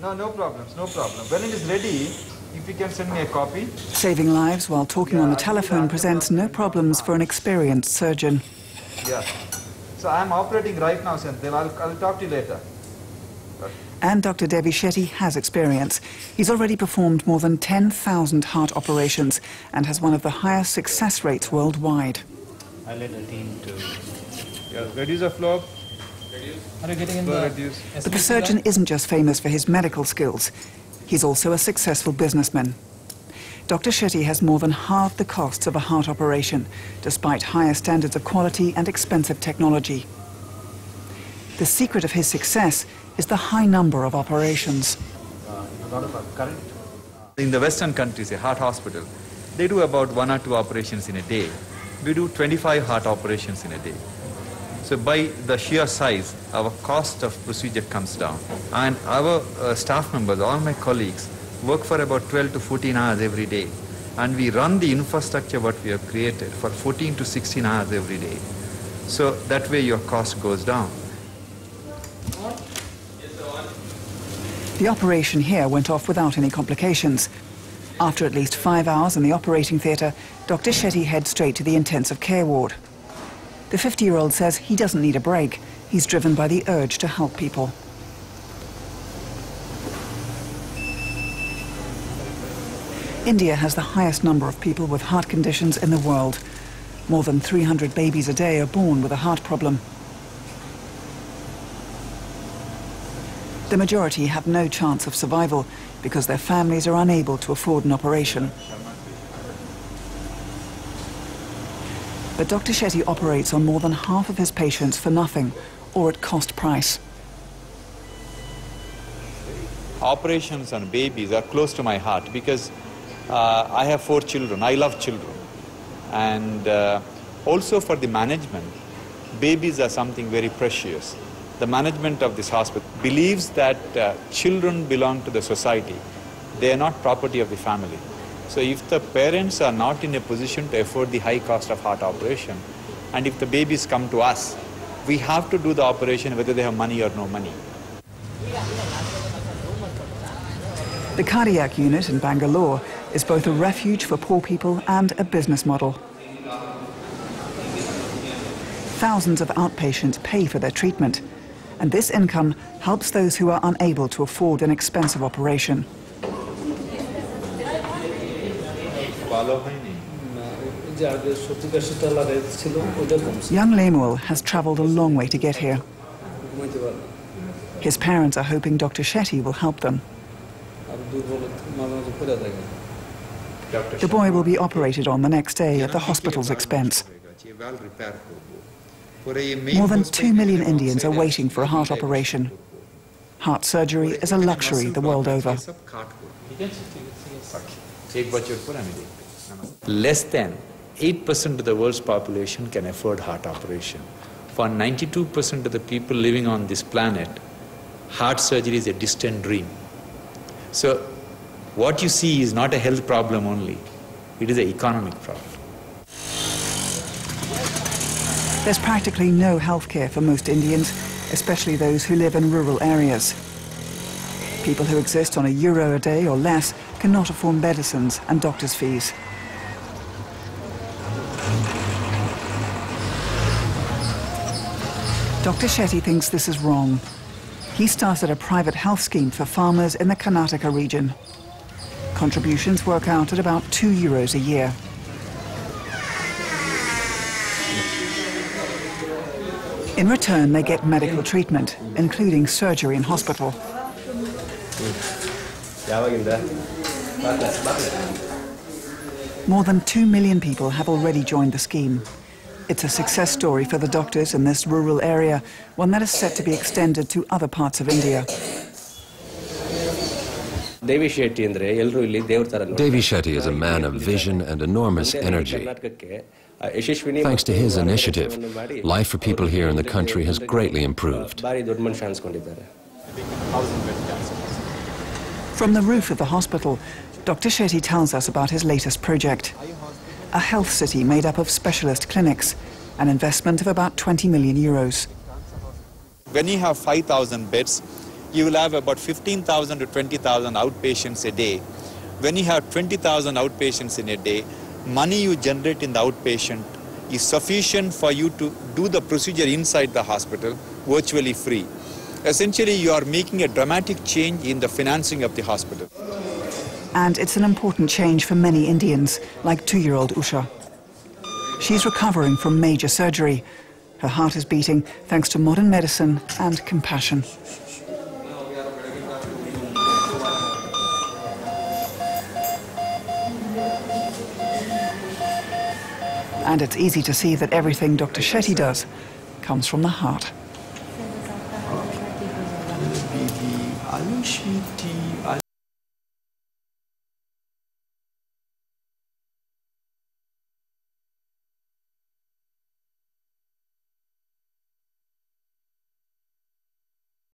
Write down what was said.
No, no problems, no problem. When it is ready, if you can send me a copy. Saving lives while talking on the telephone presents no problems for an experienced surgeon. Yeah. So I'm operating right now, Senthil. I'll talk to you later. And Dr. Devi-Shetty has experience. He's already performed more than 10,000 heart operations and has one of the highest success rates worldwide. I led a team to... Yeah, reduce the flow. Are you getting in the... But the surgeon isn't just famous for his medical skills. He's also a successful businessman. Dr. Shetty has more than halved the costs of a heart operation, despite higher standards of quality and expensive technology. The secret of his success is the high number of operations. In the Western countries, a heart hospital, they do about 1 or 2 operations in a day. We do 25 heart operations in a day. So by the sheer size, our cost of procedure comes down. And our staff members, all my colleagues, work for about 12 to 14 hours every day. And we run the infrastructure what we have created for 14 to 16 hours every day. So that way your cost goes down. The operation here went off without any complications. After at least 5 hours in the operating theatre, Dr. Shetty heads straight to the intensive care ward. The 50-year-old says he doesn't need a break. He's driven by the urge to help people. India has the highest number of people with heart conditions in the world. More than 300 babies a day are born with a heart problem. The majority have no chance of survival because their families are unable to afford an operation. But Dr. Shetty operates on more than half of his patients for nothing or at cost price. Operations on babies are close to my heart because I have 4 children. I love children. And also for the management, babies are something very precious. The management of this hospital believes that children belong to the society. They are not property of the family. So if the parents are not in a position to afford the high cost of heart operation, and if the babies come to us, we have to do the operation whether they have money or no money. The cardiac unit in Bangalore is both a refuge for poor people and a business model. Thousands of outpatients pay for their treatment, and this income helps those who are unable to afford an expensive operation. Young Lemuel has travelled a long way to get here. His parents are hoping Dr. Shetty will help them. The boy will be operated on the next day at the hospital's expense. More than 2 million Indians are waiting for a heart operation. Heart surgery is a luxury the world over. Less than 8% of the world's population can afford heart operation. For 92% of the people living on this planet, heart surgery is a distant dream. So what you see is not a health problem only, it is an economic problem. There's practically no health care for most Indians, especially those who live in rural areas. People who exist on €1 a day or less cannot afford medicines and doctor's fees. Dr. Shetty thinks this is wrong. He started a private health scheme for farmers in the Karnataka region. Contributions work out at about €2 a year. In return, they get medical treatment, including surgery in hospital. More than 2 million people have already joined the scheme. It's a success story for the doctors in this rural area, one that is set to be extended to other parts of India. Devi-Shetty is a man of vision and enormous energy. Thanks to his initiative, life for people here in the country has greatly improved. From the roof of the hospital, Dr. Shetty tells us about his latest project. A health city made up of specialist clinics, an investment of about €20 million. When you have 5,000 beds, you will have about 15,000 to 20,000 outpatients a day. When you have 20,000 outpatients in a day, money you generate in the outpatient is sufficient for you to do the procedure inside the hospital virtually free. Essentially, you are making a dramatic change in the financing of the hospital. And it's an important change for many Indians, like 2-year-old Usha. She's recovering from major surgery. Her heart is beating thanks to modern medicine and compassion. And it's easy to see that everything Dr. Shetty does comes from the heart. Baby,